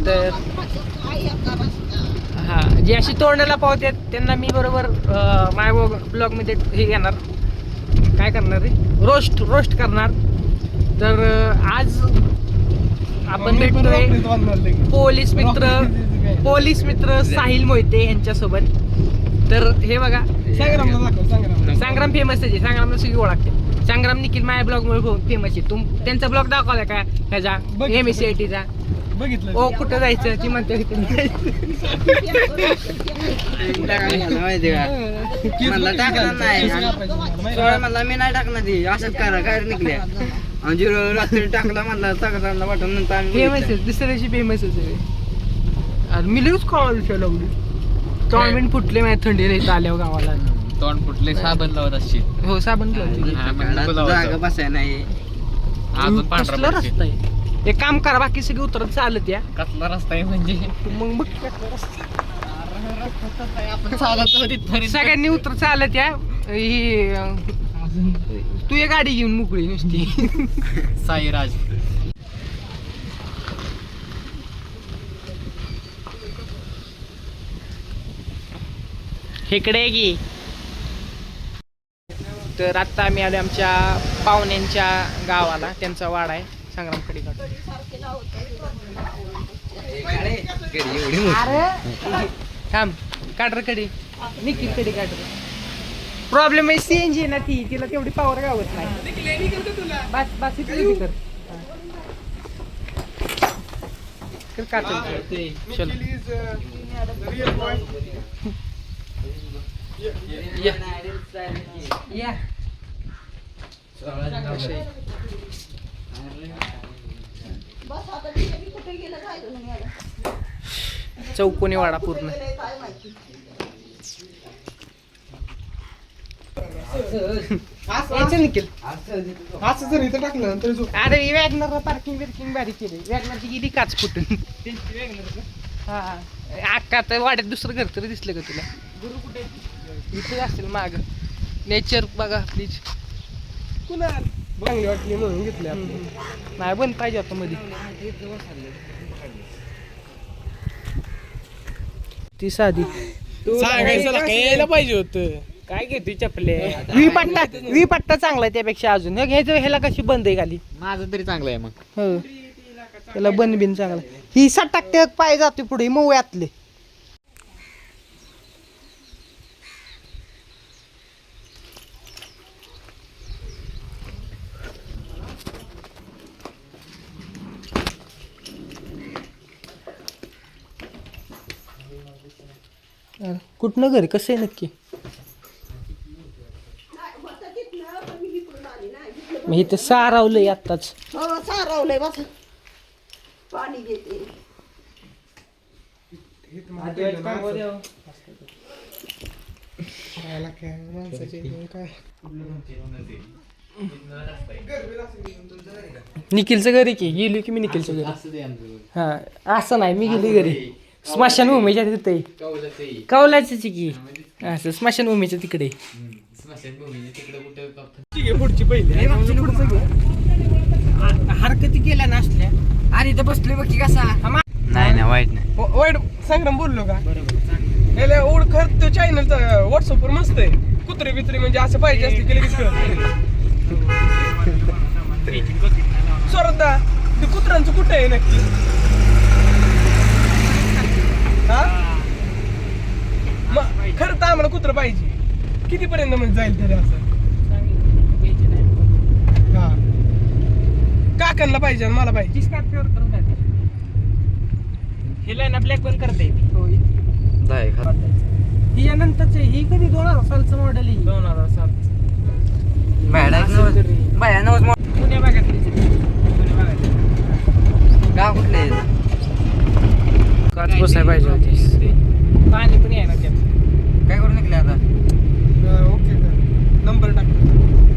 तर हा, जे अशी तोंडाला पावतात त्यांना मी बरोबर माझ्या ब्लॉगमध्ये हे घेणार, काय करणार रे, रोस्ट करणार. तर आज आपण भेटतोय पोलीस मित्र साहिल मोहिते यांच्यासोबत. तर हे बघा, संग्राम फेमस आहे, संग्रामला सगळी ओळखते. संग्राम निखिल माझ्या ब्लॉग मुळे फेमस आहे. त्यांचा ब्लॉग दाखवला का ह्याचा MSCITचा? बघितलं. ओ कुठं जायचं ती म्हणते मला टाकणार नाही, मला मी नाही टाकणार ती, असंच करा काय निघल्या आणि रात्री टाकला मला चांगला वाटून नंतर फेमस आहे, दुसऱ्या दिवशी फेमसच आहे. मी लगेच खावा विषय लागली, तोंड फुटले माझ्या थंडीला इथं आल्यावर गावाला. तोंड फुटले, साबण लावत असशील. हो साबण जागा बसाय नाही, अजून पांढरा रस्ता आहे. एक काम करा, बाकी सगळी उतरत चालत या. कसला रस्ता आहे म्हणजे? मग बघ सगळ्यांनी उतरत चालत या. ही तू एक गाडी घेऊन मोकळी नुसती. साईराज इकडे की. तर आता आम्ही आलो आमच्या पाहुण्यांच्या गावाला, त्यांचा वाडा आहे संग्राम खडीकडे. थांब, काढरकडे निखिलकडे काढर. प्रॉब्लेम आहे CNG ना, ती तिला तेवढी पावर गावत नाही. बस बस इथे कर चलो. या चौकोनी वाडा पूर्ण. निकेल असं जर इथं टाकलं तर अरे वॅगनर पार्किंग बिर्किंग बारीक केली. वॅगनरची गेली काच फुटून. हा अक्का तर वाड्यात दुसरं घर तरी दिसलं का तुला? गुरु कुठे? इथे असेल माग. नेचर बघा प्लीज. कुणा चांगली वाटली म्हणून घेतली. नाही बंद पाहिजे आता मध्ये. ती साधी यायला पाहिजे होत. काय घेतोय चपले? वी पट्टा चांगला आहे त्यापेक्षा. अजून घ्यायचं ह्याला कशी बंद आहे खाली. माझं तरी चांगलं आहे मग. हो त्याला बंद बिन चांगला. ही 60% पाय जाते पुढे मऊयातले. कुठनं घर कसं आहे नक्की? मी इथं सारावलंय आत्ताच. सारावलंय बस. पाणी घेते. निखिलचं घरी की गेली की मी निखिलचं घरी. हा असं नाही, मी गेली घरी स्मशानभूमीच्या तिथे. कौलाच की असं स्मशानभूमीच्या तिकडे. पुढची पहिली हरकती केल्या नसल्या आणि इथं बसलोय बघ की कसा. नाही ना वाईट नाही. वाईट संग्राम बोललो का? बरोबर. ओळखर तो चॅनलचा व्हॉट्सअपवर मस्त आहे. कुत्रे बित्रे म्हणजे असं पाहिजे असते की लगेच स्वरदा ते कुत्र्यांचं कुठं आहे नक्की? हा मग खरं तर आम्हाला कुत्र पाहिजे. कितीपर्यंत म्हणजे जाईल तरी असं? हा काकांना पाहिजे आणि मला पाहिजे. हिला ना ब्लॅक पण करता येते. ही यानंतरच ही कधी 2000 सालचं मॉडेल आहे. 2000 साल पुण्या भागातली. गाव कुठले? काच बसाय पाहिजे होती. पाणी पण आहे ना त्यात. काय करून निघले आता? ओके नंबर टाक.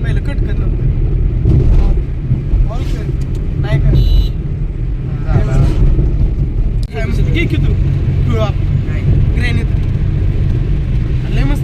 पहिलं कट कर नंबर. नाही का घे की तू ग्रॅनेट लय मस्त.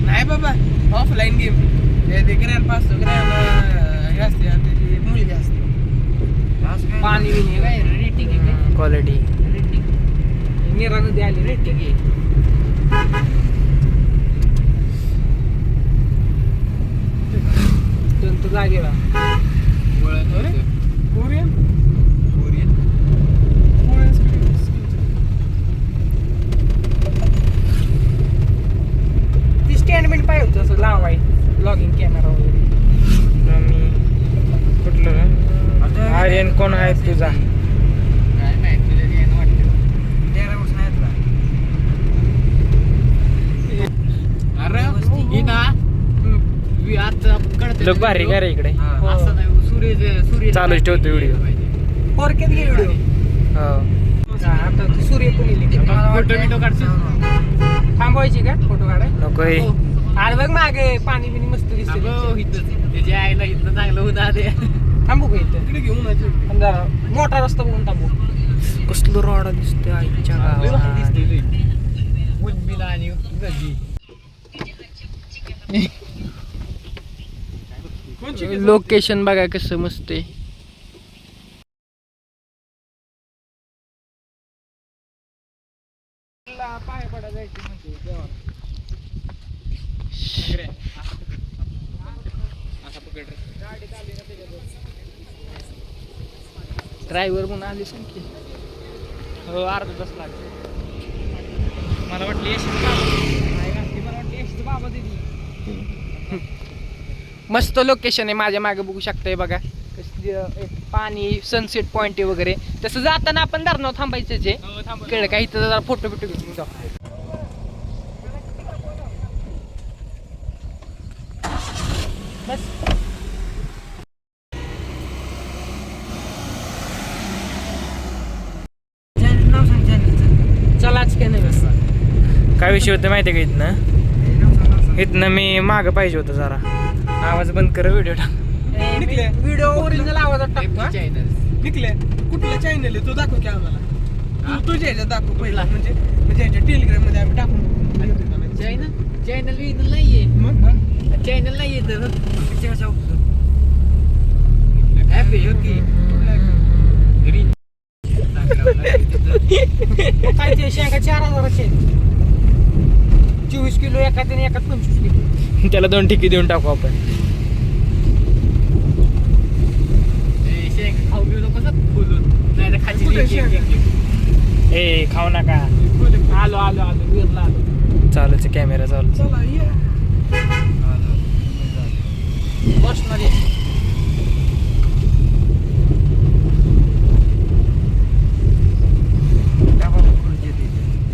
नाही बाबा ऑफलाईन गेम. ते ग्रॅन पास ग्रॅन हे असते त्याची मुलगी असते. पाणी बिणी काय रेटिंग आहे क्वालिटी. रेटिंग नीरा नदी आली रेटिंग आहे. तंत जागेला कोरियन ती स्टँडमेंट पाहिजे होतं असं लावाय ब्लॉगिंग कॅमेरा वगैरे. मी कुठलं आर्यन कोण आहे तुझा? लोक भारी का रे इकडे. चालूच ठेवतो व्हिडिओ. पोरक्यात घे व्हिडिओ. हो आता ती सूर्य पण येईल. फोटो थांबवायची का फोटो काढाय? नको हे. अरे बघ मागे पाणी बिनी मस्त दिसते. त्याच्या आईला इथं चांगलं होतं आधी. थांबू का इथं घेऊन जरा मोठा रस्ता बघून थांबू. कसलं रोडा दिसतोय आईच्या गावात. उन्मीला आणि नदी. लोकेशन बघा कसं मस्त आहे. पाय पडा जायचं म्हणजे देवाला. ड्रायव्हर म्हणून आली संख्या. हो अर्धा तास लागतो. मला वाटलं यशचं बाबा दिली. मस्त लोकेशन आहे. माझ्या मागे बघू शकताय बघा पाणी सनसेट पॉइंट आहे वगैरे. तसं जाताना आपण धरणावर थांबायचं जे कळलं का इथं जरा फोटो बिटो घेऊन जाऊ. बस चलाच काय नाही. बस काय विषय होतं माहिती आहे का? इथनं मी मागं पाहिजे होतं जरा. आवाज बंद कर व्हिडिओ टाक. व्हिडिओ ओरिजिनल आवाजात टाकतो. निकले कुठलं चॅनल आहे तो दाखव की आम्हाला. तुझ्या ह्याच्यात दाखव पहिला म्हणजे ह्याच्या टेलिग्राम मध्ये आम्ही टाकून. चॅनल नाहीये. मग चॅनल नाहीये तर ॲप आहे की ग्रीन. काय ते शेंगा 4000 24 किलो एखाद्या आणि एखाद 25 किलो. त्याला 2 ठिकी देऊन टाकू आपण. खाऊ घेऊ नको बोलून नाही तर खाली ए खाऊ नका. आलो आलो आलो वीरला आलो. चालूच कॅमेरा चालू. चला ये. बसणार आहे.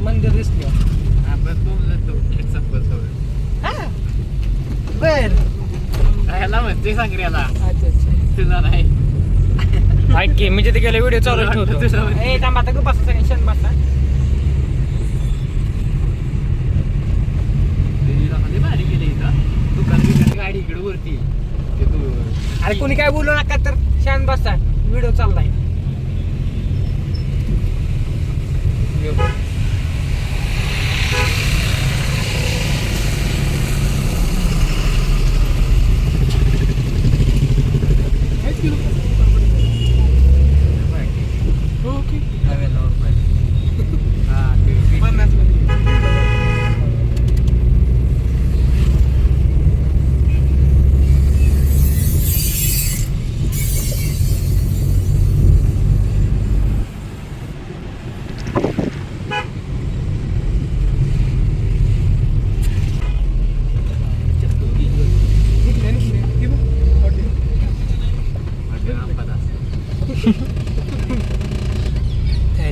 मंदिर दिसले. बर ह्याला म्हणते सांगऱ्याला अच्छा अच्छा. तुला नाही. ऐक की मी तिथे गेला व्हिडिओ चालू ठेवतो. ए थांबा आता बसा सगळे क्षण बसा. भारी गेले इथं दुकान गाडी इकडे वरती. अरे कोणी काय बोलू नका तर शांत बसा. व्हिडिओ चाललाय. ओके.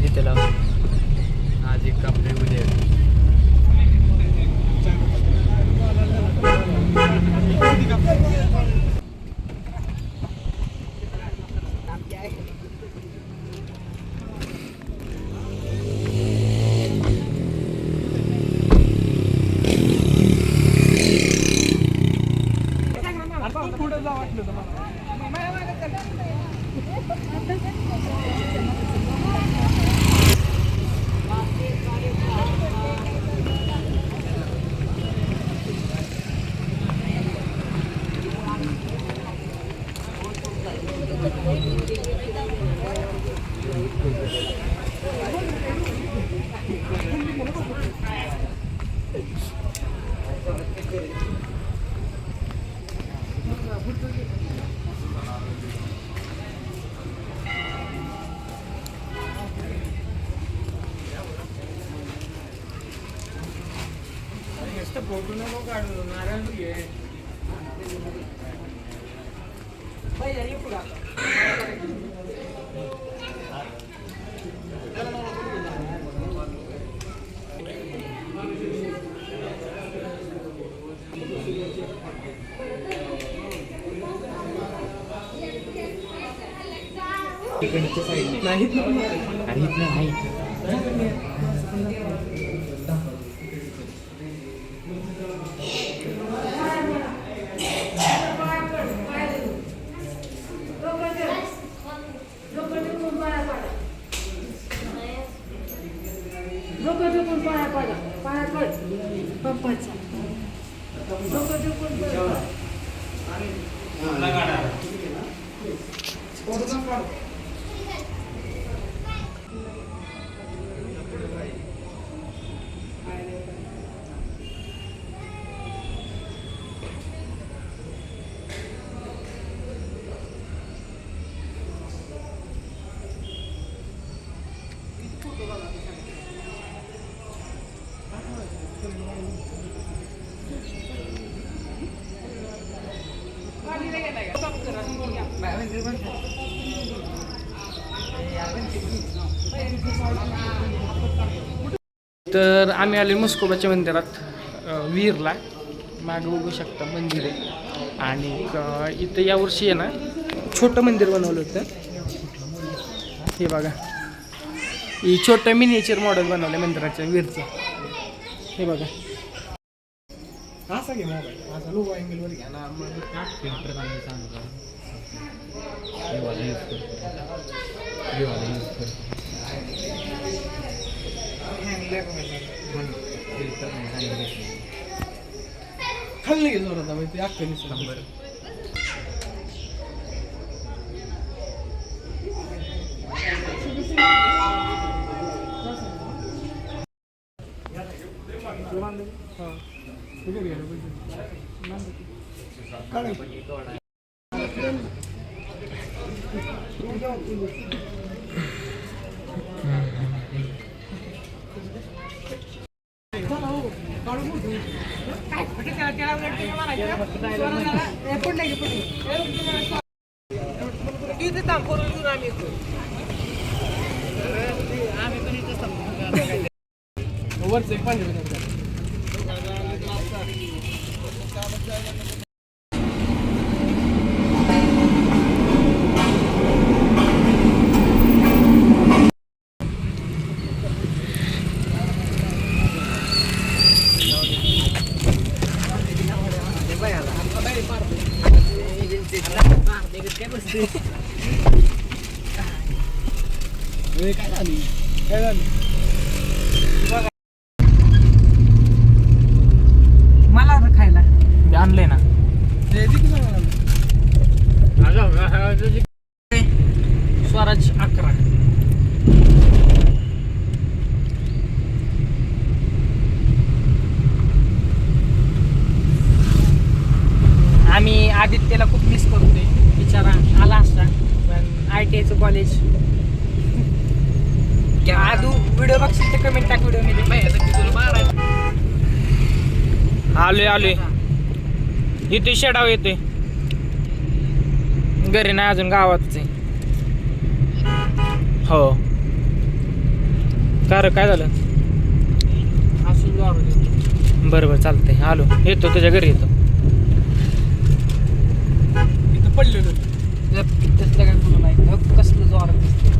तिथे लाव. आज एक कापडे उद्या पुढे जा वाटलं तर मला. फोटो नको काढू नारायण घे. तर आम्ही आले मस्कोबाच्या मंदिरात वीरला. मागं बघू शकता मंदिर आहे. आणि इथं यावर्षी आहे ना छोटं मंदिर बनवलं होतं. हे बघा, ही छोटं मिनिएचर मॉडेल बनवलं मंदिराच्या वीरचं. हे बघा, असा घे मोबाईल, असा लो अँगलवर घ्या ना. खाल्ली घे जोरात ते अख्खं दिसतं. वरचं एक पाणी काय झाली मला आता खायला आणलंय ना. स्वराज 11. आम्ही आदित्यला खूप मिस करतोय. बिचारा आला असता पण ITIचं कॉलेज. आदू व्हिडिओ बघशील तर कमेंट टाक व्हिडिओ मध्ये. आलोय इथे शेडाव येते. घरी नाही अजून, गावातच आहे. हो काय झालं? बरं चालतंय. आलो, येतो तुझ्या घरी येतो. पडलेलं कसलं जोरात दिसतं.